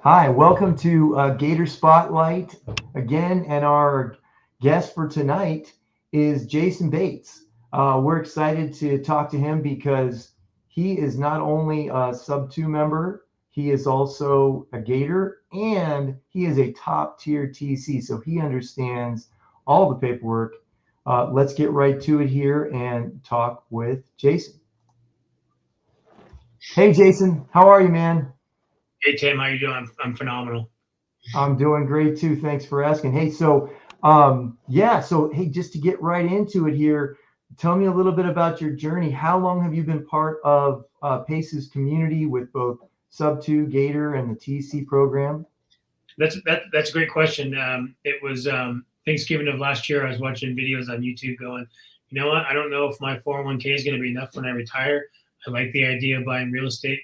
Hi, welcome to Gator Spotlight again, and our guest for tonight is Jason Bates. We're excited to talk to him because he is not only a Sub 2 member, he is also a Gator, and he is a top tier TC, so he understands all the paperwork. Let's get right to it here and talk with Jason. Hey, Jason, how are you, man? Hey Tim, how you doing? I'm phenomenal. I'm doing great too. Thanks for asking. Hey, so hey, just to get right into it here, tell me a little bit about your journey. How long have you been part of PACE's community with both Sub 2 Gator and the TC program? That's a great question. It was Thanksgiving of last year. I was watching videos on YouTube, going, you know what? I don't know if my 401k is going to be enough when I retire. I like the idea of buying real estate.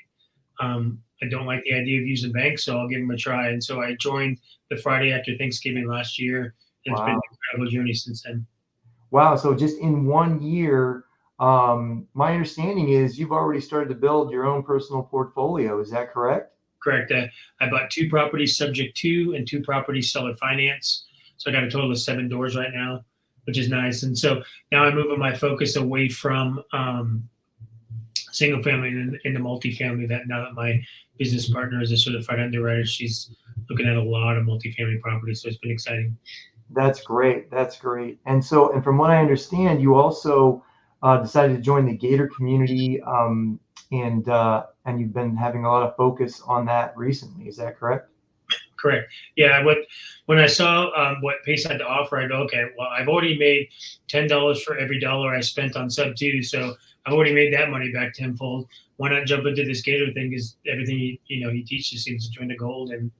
I don't like the idea of using banks, so I'll give them a try. And so I joined the Friday after Thanksgiving last year. And It's been an incredible journey since then. Wow. So just in 1 year, my understanding is you've already started to build your own personal portfolio. Is that correct? Correct. I bought 2 properties subject to and 2 properties seller finance. So I got a total of 7 doors right now, which is nice. And so now I'm moving my focus away from single family and into multifamily. That now that my business partner is a certified underwriter, she's looking at a lot of multifamily properties. So it's been exciting. That's great. That's great. And from what I understand, you also decided to join the Gator community, and you've been having a lot of focus on that recently. Is that correct? Correct. Yeah. When I saw what Pace had to offer, I go, okay, well, I've already made $10 for every dollar I spent on Sub 2, so I've already made that money back tenfold. Why not jump into this Gator thing? Because everything he teaches seems to turn to gold, and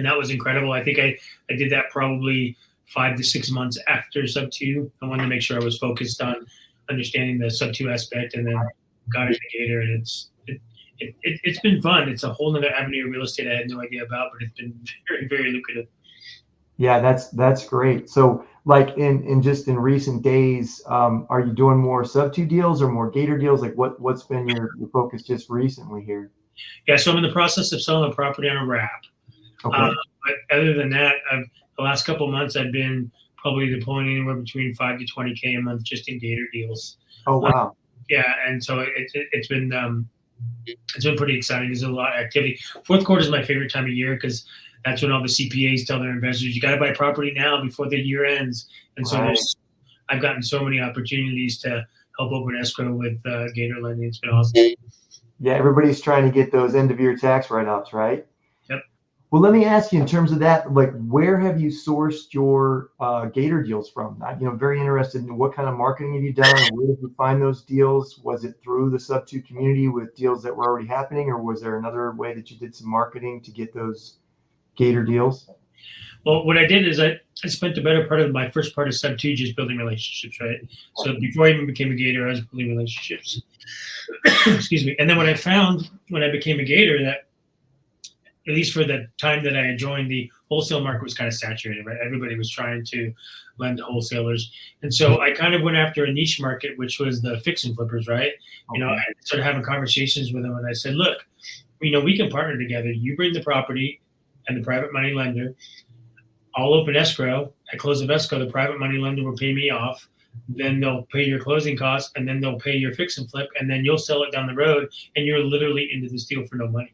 that was incredible. I think I did that probably 5 to 6 months after Sub 2. I wanted to make sure I was focused on understanding the Sub 2 aspect, and then got into Gator, and it's been fun. It's a whole other avenue of real estate I had no idea about, but it's been very, very lucrative. Yeah, that's great. So, like in recent days, are you doing more Sub 2 deals or more Gator deals? Like what's been your focus just recently here? Yeah, so I'm in the process of selling a property on a wrap. Okay. But other than that, the last couple of months I've been probably deploying anywhere between 5 to 20K a month just in Gator deals. Oh wow. Yeah, and so it's been pretty exciting. There's a lot of activity. Fourth quarter is my favorite time of year because that's when all the CPAs tell their investors, you got to buy property now before the year ends. And so Right. I've gotten so many opportunities to help open escrow with Gator lending. It's been awesome. Yeah, everybody's trying to get those end of year tax write-offs, right? Yep. Well, let me ask you in terms of that, like where have you sourced your Gator deals from? Very interested in what kind of marketing have you done? Where did you find those deals? Was it through the Sub 2 community with deals that were already happening, or was there another way that you did some marketing to get those Gator deals? Well, what I did is I spent the better part of my first part of Sub 2 just building relationships, right? So before I even became a Gator, I was building relationships. Excuse me. And then what I found when I became a Gator, that at least for the time that I had joined, the wholesale market was kind of saturated, right? Everybody was trying to lend to wholesalers. And so I kind of went after a niche market, which was the fix and flippers, right? I started having conversations with them, and I said, look, we can partner together. You bring the property and the private money lender. I'll open escrow. At close of escrow, the private money lender will pay me off. Then they'll pay your closing costs, and then they'll pay your fix and flip, and then you'll sell it down the road, and you're literally into this deal for no money.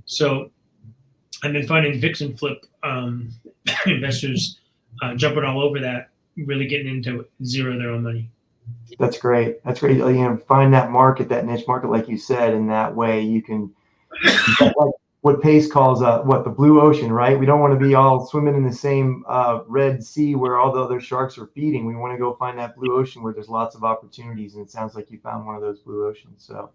So I've been finding fix and flip investors jumping all over that, really getting into zero their own money. That's great. That's great. Find that market, that niche market, like you said, and that way you can, like what Pace calls the blue ocean, right? We don't want to be all swimming in the same Red Sea where all the other sharks are feeding. We want to go find that blue ocean where there's lots of opportunities, and it sounds like you found one of those blue oceans. So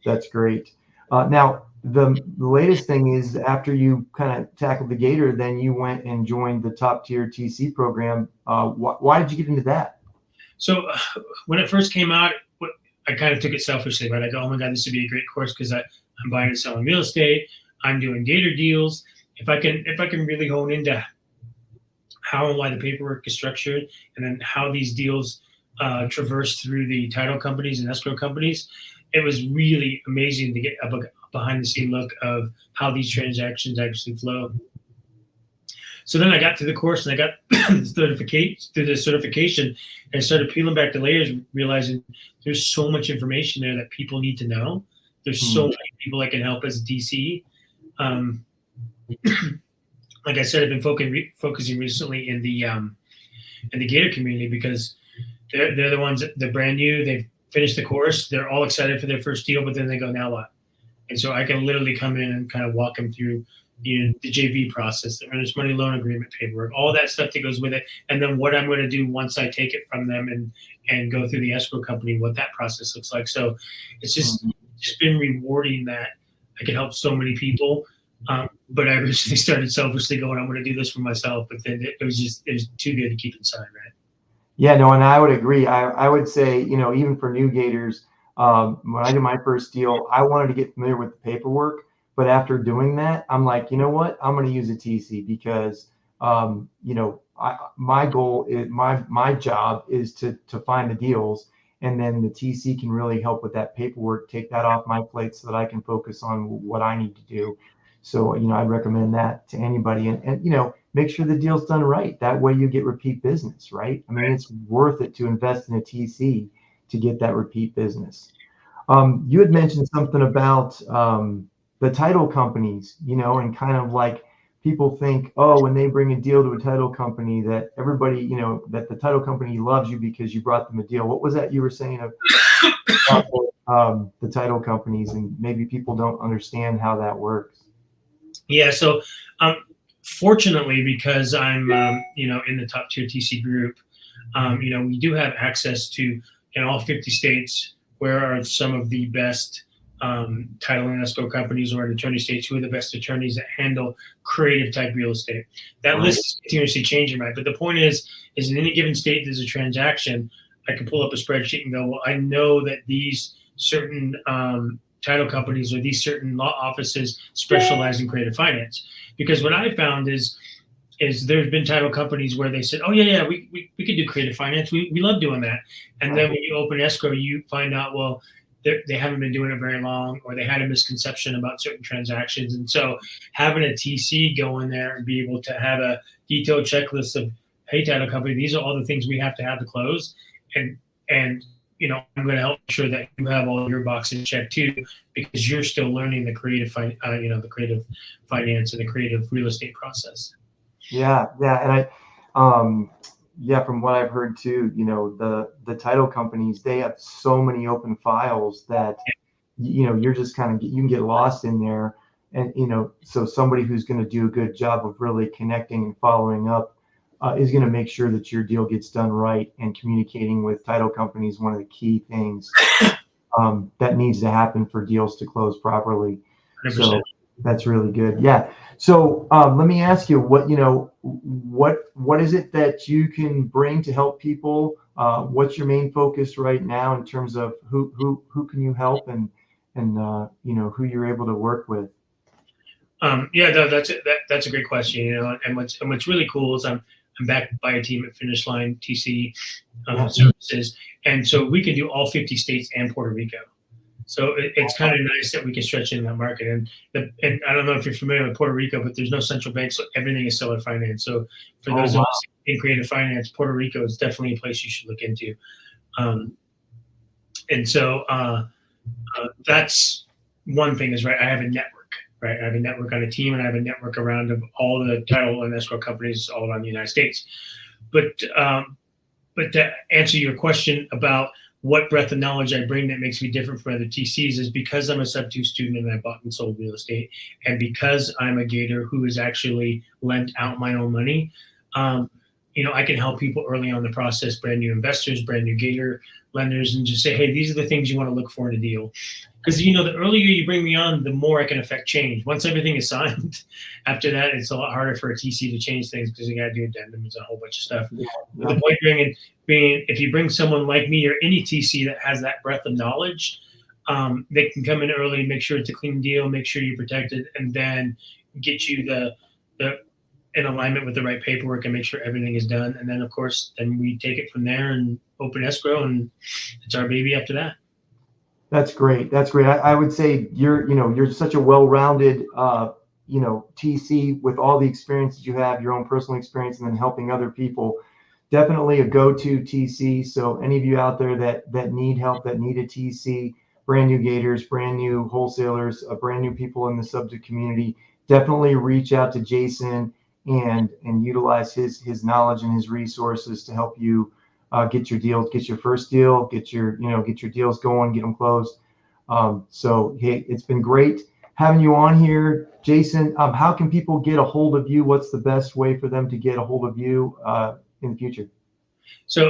that's great. Now, the latest thing is after you kind of tackled the Gator, then you went and joined the top tier TC program. Why did you get into that? So when it first came out, I kind of took it selfishly, right? I go, oh my God, this would be a great course because I'm buying and selling real estate. I'm doing Gator deals. If I can really hone into how and why the paperwork is structured, and then how these deals traverse through the title companies and escrow companies, it was really amazing to get behind the scene look of how these transactions actually flow. So then I got through the course and I got through the certification, and I started peeling back the layers, realizing there's so much information there that people need to know. There's so many people that can help as a DC. Like I said, I've been focusing recently in the Gator community, because they're the ones that they're brand new. They've finished the course. They're all excited for their first deal, but then they go, now what? And so I can literally come in and kind of walk them through the JV process, the earnest money loan agreement paperwork, all that stuff that goes with it, and then what I'm going to do once I take it from them and go through the escrow company, what that process looks like. So it's just been rewarding that I can help so many people. But I originally started selfishly going, I'm going to do this for myself, but then it was too good to keep inside, right? Yeah, no, and I would agree. I would say, even for new Gators, when I did my first deal, I wanted to get familiar with the paperwork. But after doing that, I'm like, you know what? I'm going to use a TC because, my goal is my job is to find the deals, and then the TC can really help with that paperwork, take that off my plate so that I can focus on what I need to do. So, I'd recommend that to anybody, and make sure the deal's done right. That way you get repeat business, right? I mean, it's worth it to invest in a TC to get that repeat business. You had mentioned something about the title companies, and kind of like people think, oh, when they bring a deal to a title company, that everybody, that the title company loves you because you brought them a deal. What was that you were saying about the title companies, and maybe people don't understand how that works? Yeah. So, fortunately, because I'm, in the top tier TC group, we do have access to, in all 50 states, where are some of the best title and escrow companies, or in attorney states, who are the best attorneys that handle creative type real estate. That list is continuously changing, right? But the point is in any given state, there's a transaction. I can pull up a spreadsheet and go, well, I know that these certain title companies or these certain law offices specialize in creative finance. Because what I found is there's been title companies where they said, oh yeah, we could do creative finance. We love doing that. And then when you open escrow, you find out, well, they haven't been doing it very long, or they had a misconception about certain transactions. And so having a TC go in there and be able to have a detailed checklist of, hey, title company, these are all the things we have to close. And I'm going to help sure that you have all your boxes checked too, because you're still learning the creative, the creative finance and the creative real estate process. Yeah, and from what I've heard too, the title companies, they have so many open files that you're just you can get lost in there, and so somebody who's going to do a good job of really connecting and following up is going to make sure that your deal gets done right. And communicating with title companies, one of the key things that needs to happen for deals to close properly. 100%. So that's really good. Yeah. So let me ask you, what is it that you can bring to help people? What's your main focus right now in terms of who can you help, and who you're able to work with? That's a great question. And what's really cool is I'm backed by a team at Finish Line TC Services, and so we can do all 50 states and Puerto Rico. So it's kind of nice that we can stretch in that market. And I don't know if you're familiar with Puerto Rico, but there's no central bank, so everything is seller finance. So for those of us in creative finance, Puerto Rico is definitely a place you should look into. And so that's one thing is, right, I have a network, right? I have a network on a team, and I have a network around of all the title and escrow companies all around the United States. But to answer your question about what breadth of knowledge I bring that makes me different from other TCs, is because I'm a sub-2 student and I bought and sold real estate, and because I'm a Gator who has actually lent out my own money, I can help people early on in the process, brand new investors, brand new Gator lenders, and just say, hey, these are the things you want to look for in a deal. Because, the earlier you bring me on, the more I can affect change. Once everything is signed, after that, it's a lot harder for a TC to change things, because you got to do addendums and a whole bunch of stuff. Yeah. But the point being, if you bring someone like me or any TC that has that breadth of knowledge, they can come in early, make sure it's a clean deal, make sure you're protected, and then get you the in alignment with the right paperwork and make sure everything is done. And then, of course, then we take it from there and open escrow, and it's our baby after that. That's great. That's great. I would say you're such a well-rounded, TC with all the experience that you have, your own personal experience, and then helping other people. Definitely a go-to TC. So any of you out there that need help, that need a TC, brand new Gators, brand new wholesalers, brand new people in the subject community, definitely reach out to Jason and utilize his knowledge and his resources to help you get your deals, get your first deal, get your deals going, get them closed. So hey, it's been great having you on here, Jason. How can people get a hold of you? What's the best way for them to get a hold of you in the future? So,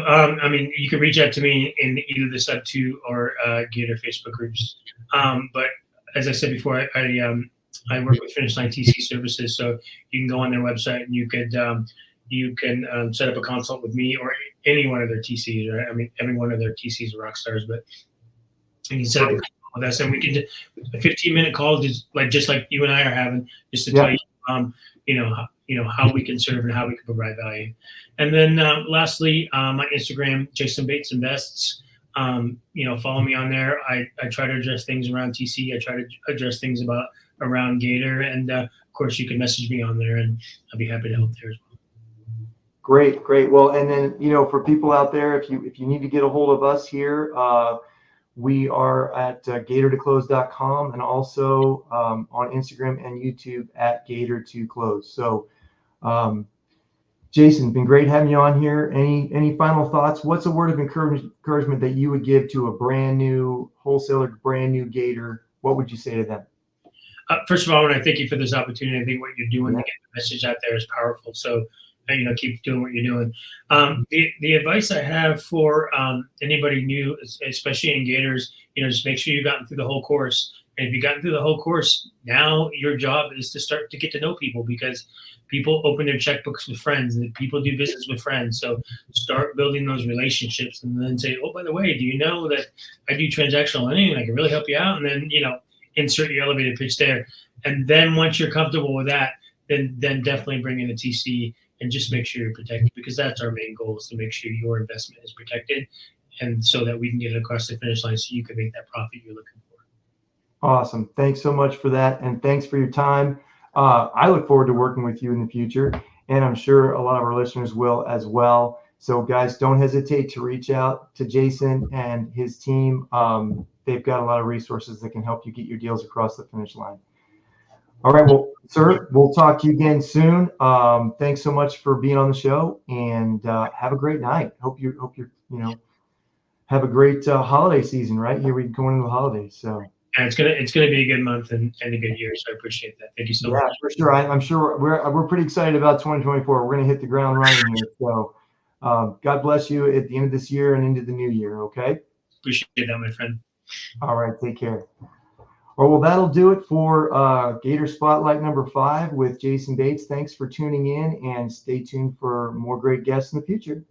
you can reach out to me in either the Sub 2 or Gator Facebook groups. But as I said before, I work with Finish Line TC Services, so you can go on their website and you can set up a consult with me or any one of their TCs. Right? I mean, every one of their TCs are rock stars, but you can set up a consult with us, and we can do a 15-minute call, just like you and I are having, just to tell you, how we can serve and how we can provide value. And then lastly, my Instagram, Jason Bates Invests. Follow me on there. I try to address things around TC. I try to address things around Gator, and of course, you can message me on there, and I'll be happy to help there as well. Great. Well, and then for people out there, if you need to get a hold of us here, we are at gator2close.com and also on Instagram and YouTube at Gator2Close. So, Jason, been great having you on here. Any final thoughts? What's a word of encouragement that you would give to a brand new wholesaler, brand new Gator? What would you say to them? First of all, I want to thank you for this opportunity. I think what you're doing to get the message out there is powerful. So, keep doing what you're doing. The advice I have for anybody new, especially in Gators, just make sure you've gotten through the whole course. And if you've gotten through the whole course, now your job is to start to get to know people, because people open their checkbooks with friends and people do business with friends. So start building those relationships and then say, oh, by the way, do you know that I do transactional lending and I can really help you out? And then, insert your elevator pitch there. And then once you're comfortable with that, then definitely bring in a TC and just make sure you're protected, because that's our main goal, is to make sure your investment is protected, and so that we can get it across the finish line so you can make that profit you're looking for. Awesome. Thanks so much for that. And thanks for your time. I look forward to working with you in the future, and I'm sure a lot of our listeners will as well. So guys, don't hesitate to reach out to Jason and his team. They've got a lot of resources that can help you get your deals across the finish line. All right. Well, sir, we'll talk to you again soon. Thanks so much for being on the show, and have a great night. Hope you're have a great holiday season, right? Here we're going into the holidays. So. And it's gonna be a good month and a good year. So I appreciate that. Thank you so much. Yeah, for sure. I'm sure we're pretty excited about 2024. We're gonna hit the ground running here. So God bless you at the end of this year and into the new year. Okay. Appreciate that, my friend. All right. Take care. Well, that'll do it for Gator Spotlight number 5 with Jason Bates. Thanks for tuning in, and stay tuned for more great guests in the future.